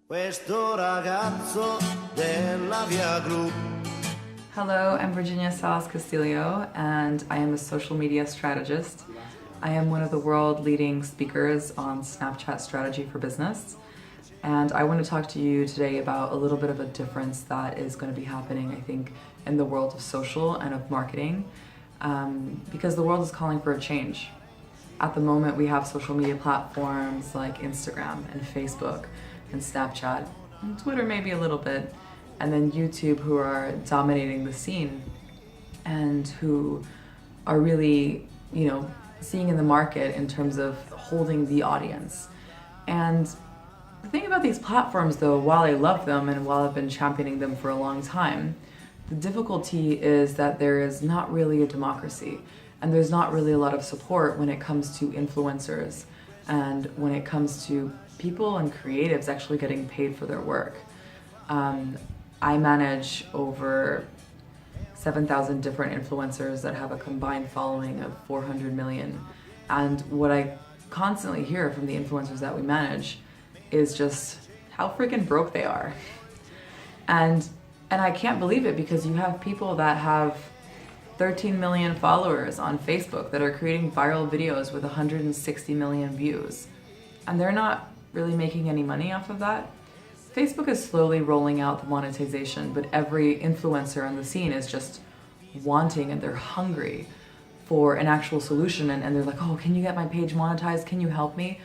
Questo ragazzo della via Gru. Hello, I'm Virginia Salas Castillo, and I am a social media strategist. I am one of the world leading speakers on Snapchat strategy for business. And I want to talk to you today about a little bit of a difference that is going to be happening, I think, in the world of social and of marketing, because the world is calling for a change. At the moment, we have social media platforms like Instagram and Facebook and Snapchat, and Twitter maybe a little bit, and then YouTube, who are dominating the scene and who are really, seeing in the market in terms of holding the audience. And the thing about these platforms, though, while I love them and while I've been championing them for a long time, the difficulty is that there is not really a democracy, and there's not really a lot of support when it comes to influencers and when it comes to people and creatives actually getting paid for their work. I manage over 7,000 different influencers that have a combined following of 400 million. And what I constantly hear from the influencers that we manage is just how freaking broke they are. And I can't believe it, because you have people that have 13 million followers on Facebook that are creating viral videos with 160 million views. And they're not really making any money off of that. Facebook is slowly rolling out the monetization, but every influencer on the scene is just wanting, and they're hungry for an actual solution. And they're like, oh, can you get my page monetized? Can you help me?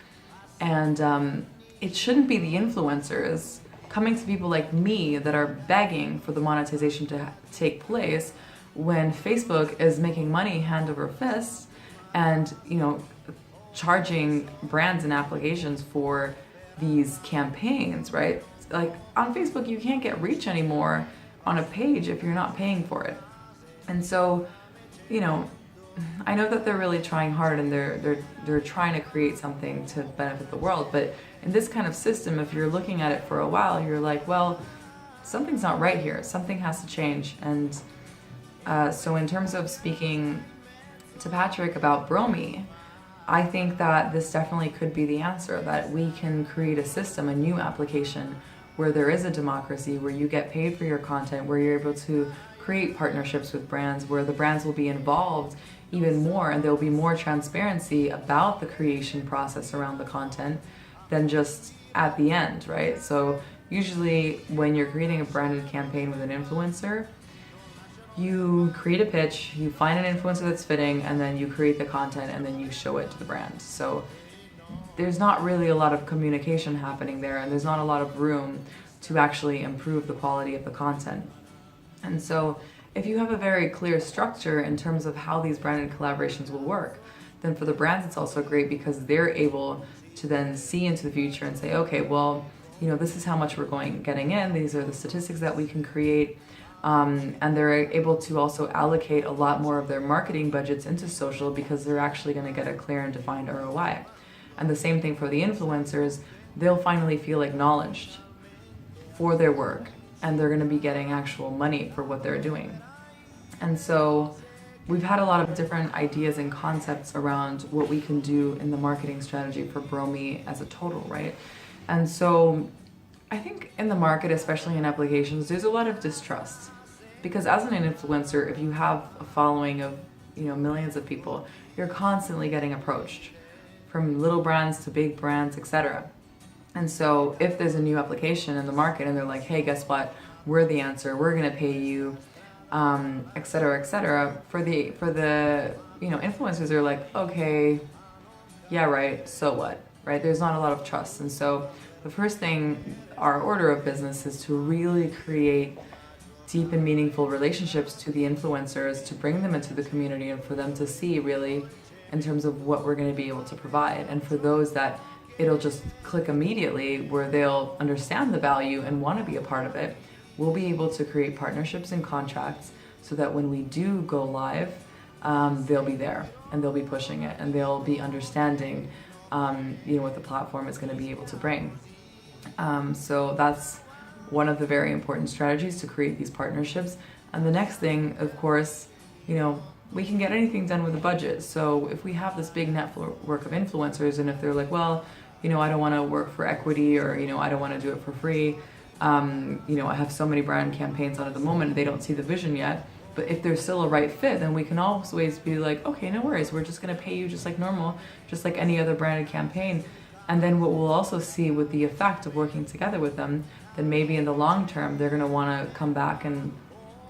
And it shouldn't be the influencers coming to people like me that are begging for the monetization to take place, when Facebook is making money hand over fist and, charging brands and applications for these campaigns, right? Like on Facebook, you can't get reach anymore on a page if you're not paying for it. And so, I know that they're really trying hard, and they're trying to create something to benefit the world. But in this kind of system, if you're looking at it for a while, you're like, well, something's not right here. Something has to change. And so in terms of speaking to Patrick about BroMee, I think that this definitely could be the answer, that we can create a system, a new application where there is a democracy, where you get paid for your content, where you're able to create partnerships with brands, where the brands will be involved even more, and there'll be more transparency about the creation process around the content than just at the end, right? So usually when you're creating a branded campaign with an influencer, you create a pitch, you find an influencer that's fitting, and then you create the content, and then you show it to the brand. So there's not really a lot of communication happening there, and there's not a lot of room to actually improve the quality of the content. And so if you have a very clear structure in terms of how these branded collaborations will work, then for the brands it's also great, because they're able to then see into the future and say, okay, well, this is how much we're getting in, these are the statistics that we can create. And they're able to also allocate a lot more of their marketing budgets into social, because they're actually going to get a clear and defined ROI. And the same thing for the influencers, they'll finally feel acknowledged for their work, and they're going to be getting actual money for what they're doing. And so we've had a lot of different ideas and concepts around what we can do in the marketing strategy for BroMee as a total, right? And so I think in the market, especially in applications, there's a lot of distrust, because as an influencer, if you have a following of millions of people, you're constantly getting approached from little brands to big brands, etc. And so if there's a new application in the market and they're like, hey, guess what, we're the answer, we're going to pay you, etc., etc., for the influencers are like, okay, yeah, right, so what, right? There's not a lot of trust. And so the first thing, our order of business, is to really create deep and meaningful relationships to the influencers, to bring them into the community, and for them to see really in terms of what we're going to be able to provide. And for those that it'll just click immediately, where they'll understand the value and want to be a part of it, we'll be able to create partnerships and contracts so that when we do go live, they'll be there, and they'll be pushing it, and they'll be understanding what the platform is going to be able to bring. So that's one of the very important strategies, to create these partnerships. And the next thing, of course, we can get anything done with a budget. So if we have this big network of influencers, and if they're like, well, you know, I don't want to work for equity, or, you know, I don't want to do it for free. You know, I have so many brand campaigns on at the moment, they don't see the vision yet. But if there's still a right fit, then we can always be like, okay, no worries, we're just going to pay you just like normal, just like any other branded campaign. And then what we'll also see with the effect of working together with them, then maybe in the long term, they're going to want to come back and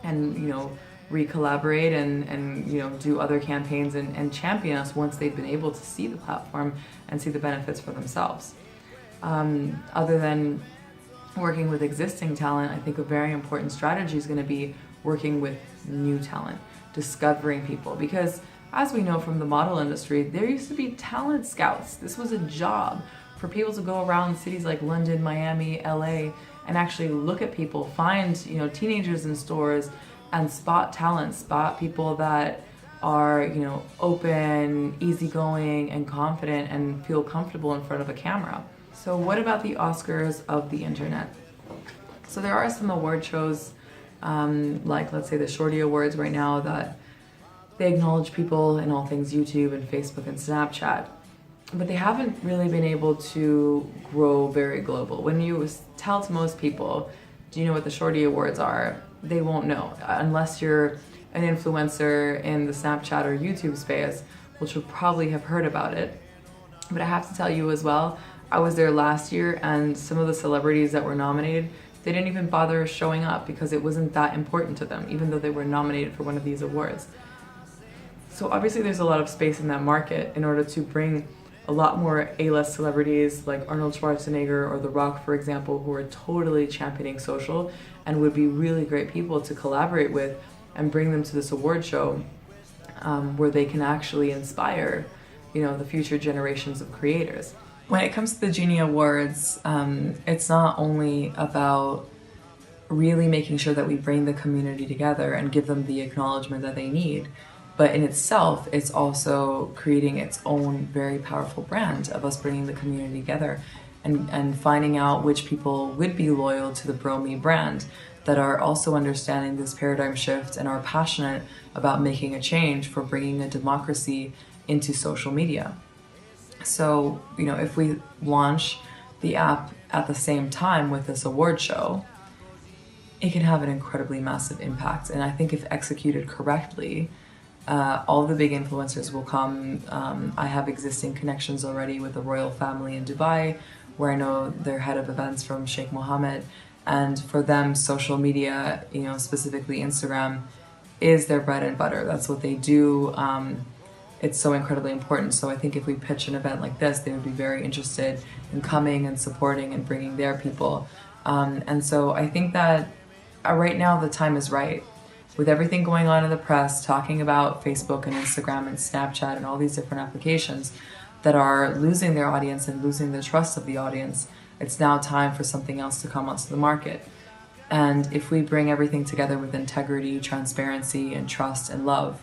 you know, re-collaborate and you know, do other campaigns and champion us once they've been able to see the platform and see the benefits for themselves. Other than working with existing talent, I think a very important strategy is going to be working with new talent, discovering people, because as we know from the model industry, there used to be talent scouts. This was a job for people to go around cities like London, Miami, LA, and actually look at people, find, you know, teenagers in stores and spot talent, spot people that are, you know, open, easygoing, and confident and feel comfortable in front of a camera. So what about the Oscars of the internet? So there are some award shows, like let's say the Shorty Awards right now, that they acknowledge people in all things YouTube and Facebook and Snapchat, but they haven't really been able to grow very global. When you tell to most people, do you know what the Shorty Awards are? They won't know, unless you're an influencer in the Snapchat or YouTube space, which will probably have heard about it. But I have to tell you as well, I was there last year, and some of the celebrities that were nominated, they didn't even bother showing up because it wasn't that important to them, even though they were nominated for one of these awards. So obviously there's a lot of space in that market in order to bring a lot more A-list celebrities like Arnold Schwarzenegger or The Rock, for example, who are totally championing social and would be really great people to collaborate with and bring them to this award show, where they can actually inspire, you know, the future generations of creators. When it comes to the Gini Awards, it's not only about really making sure that we bring the community together and give them the acknowledgement that they need, but in itself, it's also creating its own very powerful brand of us bringing the community together and finding out which people would be loyal to the BroMee brand, that are also understanding this paradigm shift and are passionate about making a change for bringing a democracy into social media. So, you know, if we launch the app at the same time with this award show, it can have an incredibly massive impact. And I think if executed correctly, all the big influencers will come. I have existing connections already with the royal family in Dubai, where I know their head of events from Sheikh Mohammed. And for them, social media, you know, specifically Instagram, is their bread and butter. That's what they do. It's so incredibly important. So I think if we pitch an event like this, they would be very interested in coming and supporting and bringing their people. And so I think that right now the time is right. With everything going on in the press, talking about Facebook and Instagram and Snapchat and all these different applications that are losing their audience and losing the trust of the audience, it's now time for something else to come onto the market. And if we bring everything together with integrity, transparency, and trust and love,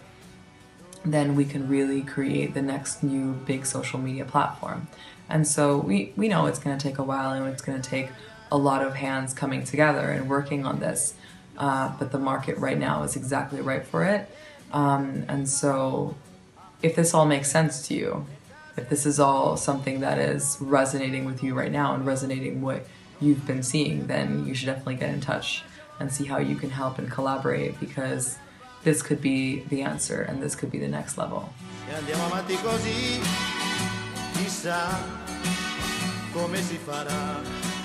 then we can really create the next new big social media platform. And so we know it's going to take a while, and it's going to take a lot of hands coming together and working on this. But the market right now is exactly right for it. And so if this all makes sense to you, if this is all something that is resonating with you right now and resonating what you've been seeing, then you should definitely get in touch and see how you can help and collaborate, because this could be the answer and this could be the next level. E andiamo avanti così, chissà come si farà.